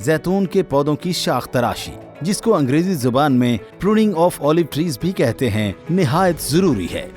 जैतून के पौधों की शाख तराशी, जिसको अंग्रेजी जुबान में प्रूनिंग ऑफ ऑलिव ट्रीज भी कहते हैं, निहायत जरूरी है।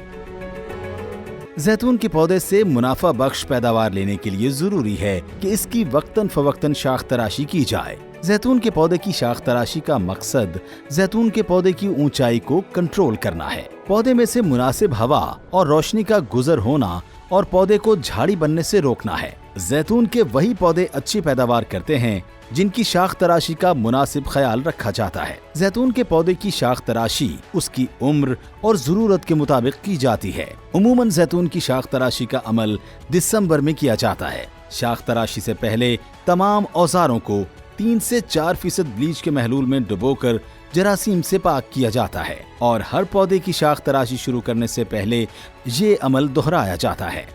जैतून के पौधे से मुनाफा बख्श पैदावार लेने के लिए जरूरी है कि इसकी वक्तन फवक्तन शाख तराशी की जाए। जैतून के पौधे की शाख तराशी का मकसद जैतून के पौधे की ऊंचाई को कंट्रोल करना है। पौधे में से मुनासिब हवा और रोशनी का गुजर होना और पौधे को झाड़ी बनने से रोकना है। जैतून के वही पौधे अच्छी पैदावार करते हैं जिनकी शाख तराशी का मुनासिब ख्याल रखा जाता है। जैतून के पौधे की शाख तराशी उसकी उम्र और जरूरत के मुताबिक की जाती है। उमूमन जैतून की शाख तराशी का अमल दिसंबर में किया जाता है। शाख तराशी से पहले तमाम औजारों को 3 से 4% ब्लीच के महलूल में डुबोकर जरासीम से पाक किया जाता है और हर पौधे की शाख तराशी शुरू करने से पहले ये अमल दोहराया जाता है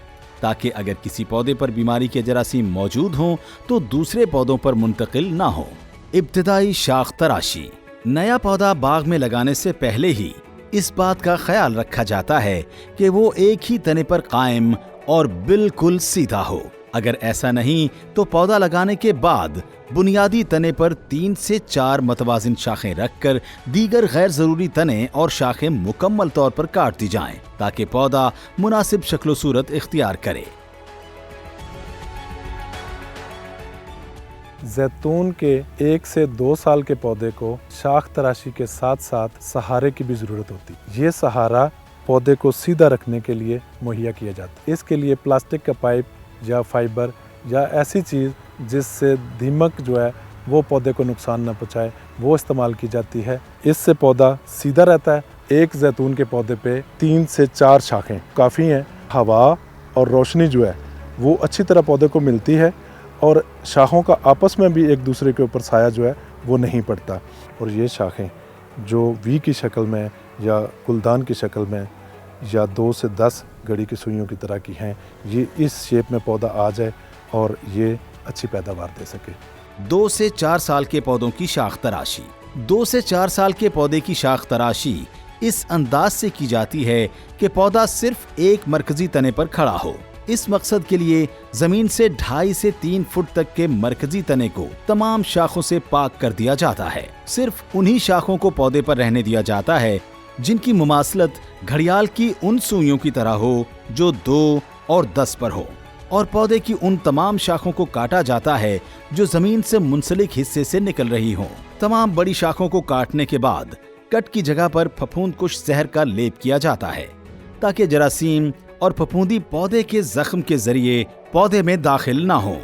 ताकि अगर किसी पौधे पर बीमारी के जरासीम मौजूद हों तो दूसरे पौधों पर मुंतकिल ना हो। इब्तिदाई शाख तराशी, नया पौधा बाग में लगाने से पहले ही इस बात का ख्याल रखा जाता है कि वो एक ही तने पर कायम और बिल्कुल सीधा हो। अगर ऐसा नहीं तो पौधा लगाने के बाद बुनियादी तने पर 3 से 4 मतवाजिन शाखें रखकर दीगर गैर जरूरी तने और शाखें मुकम्मल तौर पर काट दी जाएं ताकि पौधा मुनासिब शक्ल सूरत इख्तियार करे। जैतून के 1 से 2 साल के पौधे को शाख तराशी के साथ साथ सहारे की भी ज़रूरत होती है। ये सहारा पौधे को सीधा रखने के लिए मुहैया किया जाता है। इसके लिए प्लास्टिक का पाइप या फाइबर या ऐसी चीज़ जिससे दीमक जो है वो पौधे को नुकसान न पहुँचाए वो इस्तेमाल की जाती है। इससे पौधा सीधा रहता है। एक जैतून के पौधे पे 3 से 4 शाखें काफ़ी हैं। हवा और रोशनी जो है वो अच्छी तरह पौधे को मिलती है और शाखों का आपस में भी एक दूसरे के ऊपर साया जो है वो नहीं पड़ता। और ये शाखें जो वी की शक्ल में या गुलदान की शक्ल में या 2 से 10 घड़ी की सुइयों की तरह की हैं, ये इस शेप में पौधा आ जाए और ये अच्छी पैदावार दे सके। 2 से 4 साल के पौधों की शाख तराशी, 2 से 4 साल के पौधे की शाख तराशी इस अंदाज से की जाती है कि पौधा सिर्फ एक मरकजी तने पर खड़ा हो। इस मकसद के लिए जमीन से 2.5 से 3 फुट तक के मरकजी तने को तमाम शाखों से पाक कर दिया जाता है। सिर्फ उन्हीं शाखों को पौधे पर रहने दिया जाता है जिनकी मुमासलत घड़ियाल की उन सुइयों की तरह हो जो 2 और 10 पर हो, और पौधे की उन तमाम शाखों को काटा जाता है जो जमीन से मुंसलिक हिस्से से निकल रही हों। तमाम बड़ी शाखों को काटने के बाद कट की जगह पर फफूंदकुश जहर का लेप किया जाता है ताकि जरासीम और फफूंदी पौधे के जख्म के जरिए पौधे में दाखिल ना हो।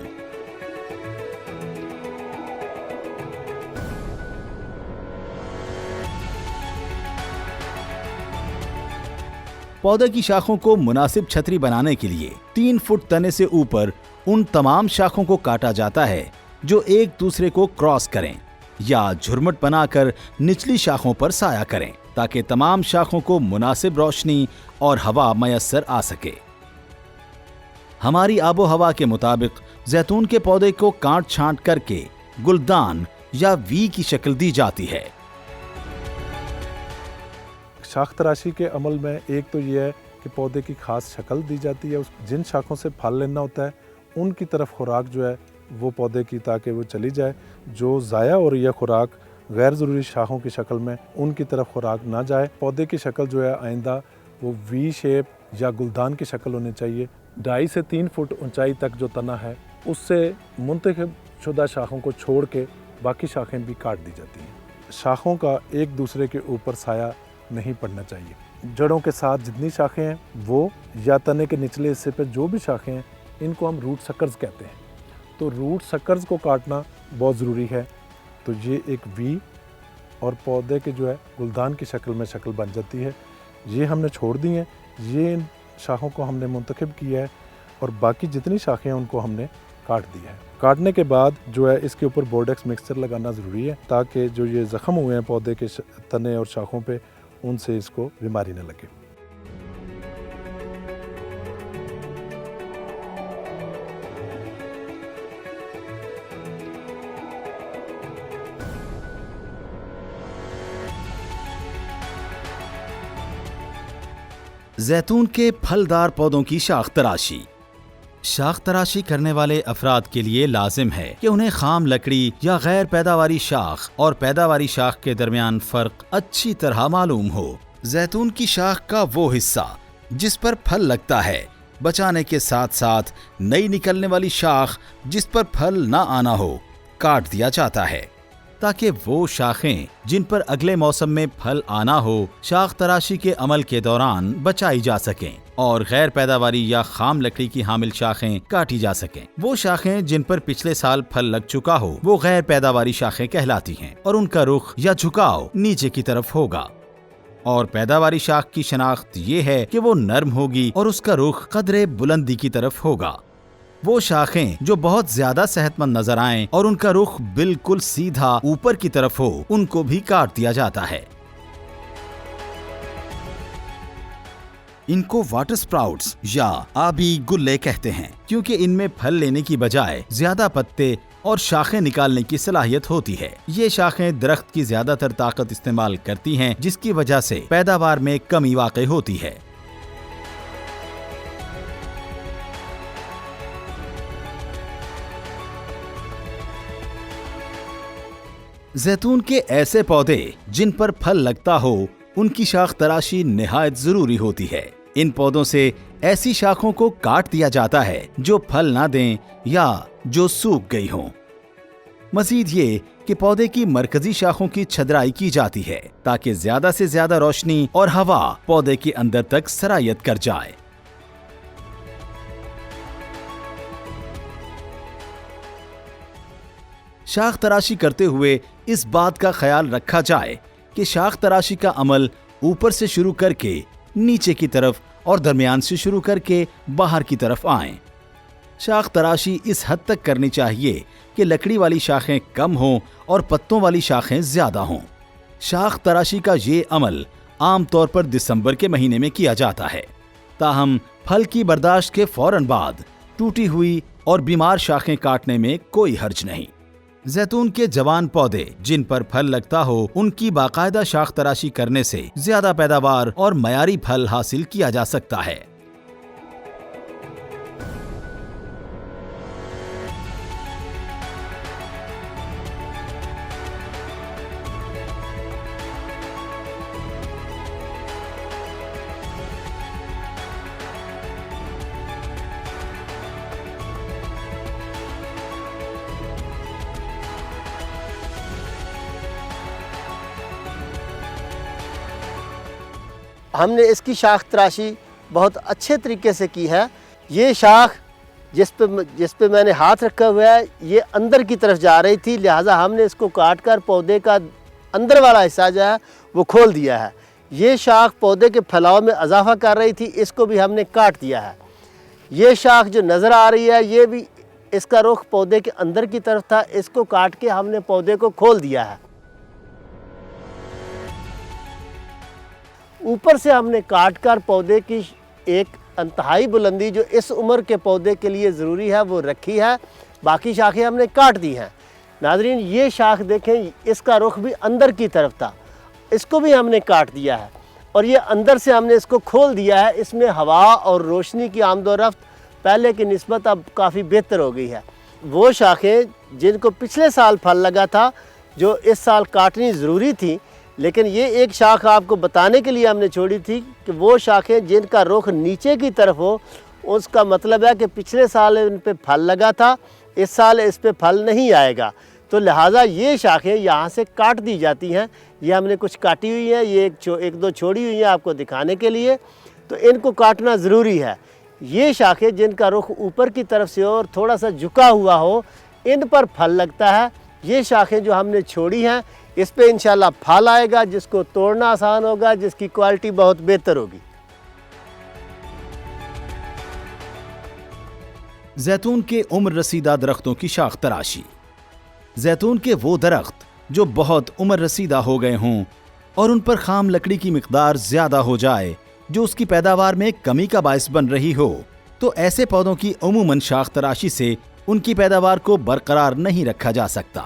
पौधे की शाखों को मुनासिब छतरी बनाने के लिए 3 फुट तने से ऊपर उन तमाम शाखों को काटा जाता है जो एक दूसरे को क्रॉस करें या झुरमट बनाकर निचली शाखों पर साया करें ताकि तमाम शाखों को मुनासिब रोशनी और हवा मयस्सर आ सके। हमारी आबो हवा के मुताबिक जैतून के पौधे को काट छांट करके गुलदान या वी की शक्ल दी जाती है। शाख तराशी के अमल में एक तो ये है कि पौधे की खास शक्ल दी जाती है। जिन शाखों से फल लेना होता है उनकी तरफ खुराक जो है वो पौधे की ताकि वो चली जाए। जो ज़ाया हो रही है खुराक गैर ज़रूरी शाखों की शक्ल में, उनकी तरफ खुराक ना जाए। पौधे की शक्ल जो है आइंदा वो वी शेप या गुलदान की शक्ल होनी चाहिए। 2.5 से 3 फुट ऊंचाई तक जो तना है उससे मुंतखब शुदा शाखों को छोड़ के बाकी शाखें भी काट दी जाती हैं। शाखों का एक दूसरे के ऊपर साया नहीं पड़ना चाहिए। जड़ों के साथ जितनी शाखें हैं वो या तने के निचले हिस्से पर जो भी शाखें हैं इनको हम रूट सकर्स कहते हैं। तो रूट सकर्स को काटना बहुत ज़रूरी है। तो ये एक वी और पौधे के जो है गुलदान की शक्ल में शक्ल बन जाती है। ये हमने छोड़ दी हैं, ये इन शाखों को हमने मुंतखब किया है और बाकी जितनी शाखें हैं उनको हमने काट दिया है। काटने के बाद जो है इसके ऊपर बोर्डेक्स मिक्सचर लगाना ज़रूरी है ताकि जो ये ज़ख्म हुए हैं पौधे के तने और शाखों पे उनसे इसको बीमारी न लगे। जैतून के फलदार पौधों की शाख तराशी, شاخ تراشی کرنے والے افراد کے لیے لازم ہے کہ انہیں خام لکڑی یا غیر پیداواری شاخ اور پیداواری شاخ کے درمیان فرق اچھی طرح معلوم ہو۔ زیتون کی شاخ کا وہ حصہ جس پر پھل لگتا ہے بچانے کے ساتھ ساتھ نئی نکلنے والی شاخ جس پر پھل نہ آنا ہو کاٹ دیا جاتا ہے، تاکہ وہ شاخیں جن پر اگلے موسم میں پھل آنا ہو شاخ تراشی کے عمل کے دوران بچائی جا سکیں اور غیر پیداواری یا خام لکڑی کی حامل شاخیں کاٹی جا سکیں۔ وہ شاخیں جن پر پچھلے سال پھل لگ چکا ہو وہ غیر پیداواری شاخیں کہلاتی ہیں اور ان کا رخ یا جھکاؤ نیچے کی طرف ہوگا، اور پیداواری شاخ کی شناخت یہ ہے کہ وہ نرم ہوگی اور اس کا رخ قدرے بلندی کی طرف ہوگا۔ وہ شاخیں جو بہت زیادہ صحت مند نظر آئیں اور ان کا رخ بالکل سیدھا اوپر کی طرف ہو ان کو بھی کاٹ دیا جاتا ہے۔ ان کو واٹر سپراؤٹس یا آبی گلے کہتے ہیں، کیونکہ ان میں پھل لینے کی بجائے زیادہ پتے اور شاخیں نکالنے کی صلاحیت ہوتی ہے۔ یہ شاخیں درخت کی زیادہ تر طاقت استعمال کرتی ہیں، جس کی وجہ سے پیداوار میں کمی واقع ہوتی ہے۔ زیتون کے ایسے پودے جن پر پھل لگتا ہو ان کی شاخ تراشی نہایت ضروری ہوتی ہے۔ ان پودوں سے ایسی شاخوں کو کاٹ دیا جاتا ہے جو پھل نہ دیں یا جو سوکھ گئی ہوں۔ مزید یہ کہ پودے کی مرکزی شاخوں کی چھدرائی کی جاتی ہے تاکہ زیادہ سے زیادہ روشنی اور ہوا پودے کے اندر تک سرایت کر جائے۔ شاخ تراشی کرتے ہوئے اس بات کا خیال رکھا جائے کہ شاخ تراشی کا عمل اوپر سے شروع کر کے نیچے کی طرف اور درمیان سے شروع کر کے باہر کی طرف آئیں۔ شاخ تراشی اس حد تک کرنی چاہیے کہ لکڑی والی شاخیں کم ہوں اور پتوں والی شاخیں زیادہ ہوں۔ شاخ تراشی کا یہ عمل عام طور پر دسمبر کے مہینے میں کیا جاتا ہے، تاہم پھل کی برداشت کے فوراً بعد ٹوٹی ہوئی اور بیمار شاخیں کاٹنے میں کوئی حرج نہیں۔ زیتون کے جوان پودے جن پر پھل لگتا ہو ان کی باقاعدہ شاخ تراشی کرنے سے زیادہ پیداوار اور معیاری پھل حاصل کیا جا سکتا ہے۔ ہم نے اس کی شاخ تراشی بہت اچھے طریقے سے کی ہے۔ یہ شاخ جس پہ میں نے ہاتھ رکھا ہوا ہے یہ اندر کی طرف جا رہی تھی، لہٰذا ہم نے اس کو کاٹ کر پودے کا اندر والا حصہ جو ہے وہ کھول دیا ہے۔ یہ شاخ پودے کے پھیلاؤ میں اضافہ کر رہی تھی، اس کو بھی ہم نے کاٹ دیا ہے۔ یہ شاخ جو نظر آ رہی ہے یہ بھی اس کا رخ پودے کے اندر کی طرف تھا، اس کو کاٹ کے ہم نے پودے کو کھول دیا ہے۔ اوپر سے ہم نے کاٹ کر پودے کی ایک انتہائی بلندی جو اس عمر کے پودے کے لیے ضروری ہے وہ رکھی ہے، باقی شاخیں ہم نے کاٹ دی ہیں۔ ناظرین یہ شاخ دیکھیں، اس کا رخ بھی اندر کی طرف تھا، اس کو بھی ہم نے کاٹ دیا ہے اور یہ اندر سے ہم نے اس کو کھول دیا ہے۔ اس میں ہوا اور روشنی کی آمد و رفت پہلے کی نسبت اب کافی بہتر ہو گئی ہے۔ وہ شاخیں جن کو پچھلے سال پھل لگا تھا جو اس سال کاٹنی ضروری تھی، لیکن یہ ایک شاخ آپ کو بتانے کے لیے ہم نے چھوڑی تھی کہ وہ شاخیں جن کا رخ نیچے کی طرف ہو، اس کا مطلب ہے کہ پچھلے سال ان پہ پھل لگا تھا، اس سال اس پہ پھل نہیں آئے گا، تو لہٰذا یہ شاخیں یہاں سے کاٹ دی جاتی ہیں۔ یہ ہم نے کچھ کاٹی ہوئی ہیں، یہ ایک دو چھوڑی ہوئی ہیں آپ کو دکھانے کے لیے، تو ان کو کاٹنا ضروری ہے۔ یہ شاخیں جن کا رخ اوپر کی طرف سے ہو اور تھوڑا سا جھکا ہوا ہو، ان پر پھل لگتا ہے۔ یہ شاخیں جو ہم نے چھوڑی ہیں اس پہ انشاءاللہ پھل آئے گا، جس کو توڑنا آسان ہوگا، جس کی کوالٹی بہت بہتر ہوگی۔ زیتون کے عمر رسیدہ درختوں کی شاخ تراشی۔ زیتون کے وہ درخت جو بہت عمر رسیدہ ہو گئے ہوں اور ان پر خام لکڑی کی مقدار زیادہ ہو جائے جو اس کی پیداوار میں کمی کا باعث بن رہی ہو، تو ایسے پودوں کی عموماً شاخ تراشی سے ان کی پیداوار کو برقرار نہیں رکھا جا سکتا،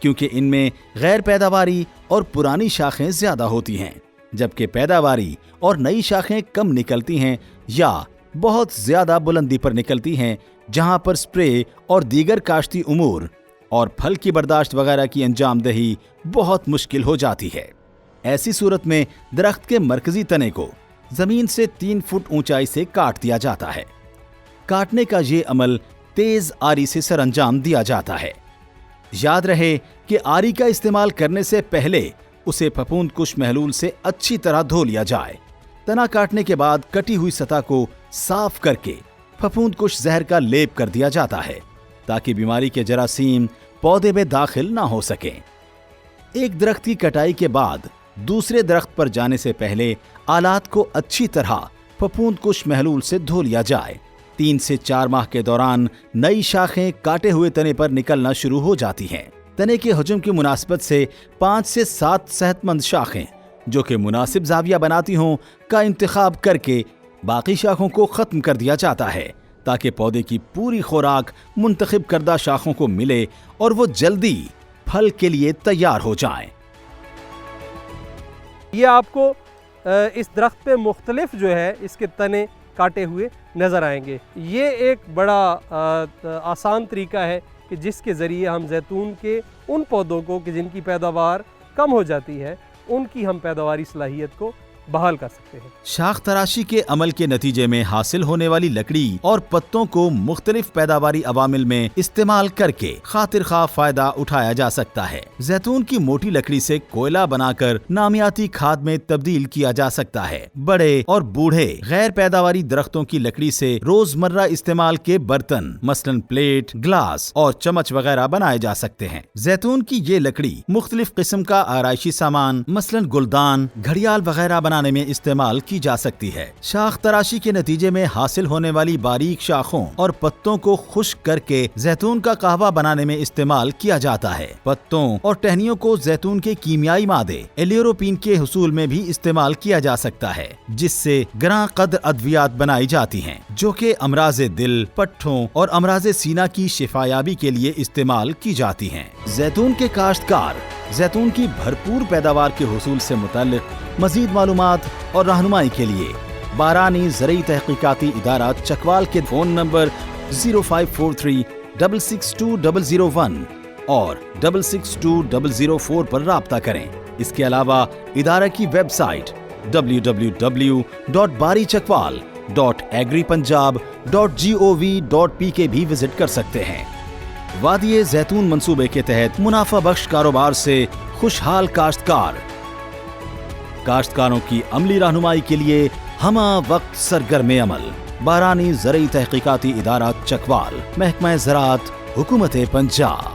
کیونکہ ان میں غیر پیداواری اور پرانی شاخیں زیادہ ہوتی ہیں، جبکہ پیداواری اور نئی شاخیں کم نکلتی ہیں یا बहुत ज्यादा बुलंदी पर निकलती हैं, जहां पर स्प्रे और दीगर काश्ती उमूर और फल की बर्दाश्त वगैरह की अंजामदही बहुत मुश्किल हो जाती है। ऐसी सूरत में दरख्त के मरकजी तने को जमीन से 3 फुट ऊंचाई से काट दिया जाता है। काटने का ये अमल तेज आरी से सरअंजाम दिया जाता है। याद रहे कि आरी का इस्तेमाल करने से पहले उसे फफूंदकुश महलूल से अच्छी तरह धो लिया जाए। तना काटने के बाद कटी हुई सतह को साफ करके फफूंदकुश जहर का लेप कर दिया जाता है, ताकि बीमारी के जरासीम पौधे में दाखिल ना हो सकें। एक दरख्त की कटाई के बाद दूसरे दरख्त पर जाने से पहले आलात को अच्छी तरह फफूंदकुश महलूल से धो लिया जाए। 3 से 4 माह के दौरान नई शाखें काटे हुए तने पर निकलना शुरू हो जाती हैं। तने के हजम की मुनासिबत से 5 से 7 सेहतमंद शाखें जो कि मुनासिब जाविया बनाती हों का इंतखाब करके बाकी शाखों को खत्म कर दिया जाता है, ताकि पौधे की पूरी खुराक मुंतखब करदा शाखों को मिले और वो जल्दी फल के लिए तैयार हो जाएं। ये आपको इस दरख्त पे मुख्तलिफ जो है इसके तने काटे हुए नज़र आएंगे। ये एक बड़ा आसान तरीका है कि जिसके ज़रिए हम जैतून के उन पौधों को कि जिनकी पैदावार कम हो जाती है, उनकी हम पैदावारी सलाहियत को बहाल कर सकते हैं। शाख तराशी के अमल के नतीजे में हासिल होने वाली लकड़ी और पत्तों को मुख्तलिफ पैदावारी अवामिल में इस्तेमाल करके खातिर खा फायदा उठाया जा सकता है। जैतून की मोटी लकड़ी से कोयला बनाकर नामियाती खाद में तब्दील किया जा सकता है। बड़े और बूढ़े गैर पैदावारी दरख्तों की लकड़ी से रोजमर्रा इस्तेमाल के बर्तन मसलन प्लेट, ग्लास और चम्मच वगैरह बनाए जा सकते हैं। जैतून की ये लकड़ी मुख्तलिफ किस्म का आराइशी सामान मसलन गुलदान, घड़ियाल वगैरह बनाने में इस्तेमाल की जा सकती है। शाख तराशी के नतीजे में हासिल होने वाली बारीक शाखों और पत्तों को खुश्क करके जैतून का कहवा बनाने में इस्तेमाल किया जाता है। पत्तों और टहनियों को जैतून के कीमियाई मादे एलियोरोपीन के हुसूल में भी इस्तेमाल किया जा सकता है, जिससे ग्रां कदर अद्वियात बनाई जाती हैं, जो कि अमराज दिल, पट्ठों और अमराज सीना की शिफायाबी के लिए इस्तेमाल की जाती हैं। जैतून के काश्तकार जैतून की भरपूर पैदावार के हुसूल से मुताल्लिक मजीद मालूमात और रहनुमाई के लिए बारानी ज़रई तहकीकाती इदारा चकवाल के फ़ोन नंबर 0543 662001 और 662004 पर राब्ता करें। इसके अलावा इदारा की वेबसाइट www.barichakwal.agripunjab.gov.pk भी विजिट कर सकते हैं। वादिये जैतून मंसूबे के तहत मुनाफा बख्श कारोबार से खुशहाल काश्तकारों की अमली रहनुमाई के लिए हमा वक्त सरगर्म अमल। बारानी ज़रई तहकीकाती इदारा चकवाल, महकमा ज़राअत, हुकूमत पंजाब।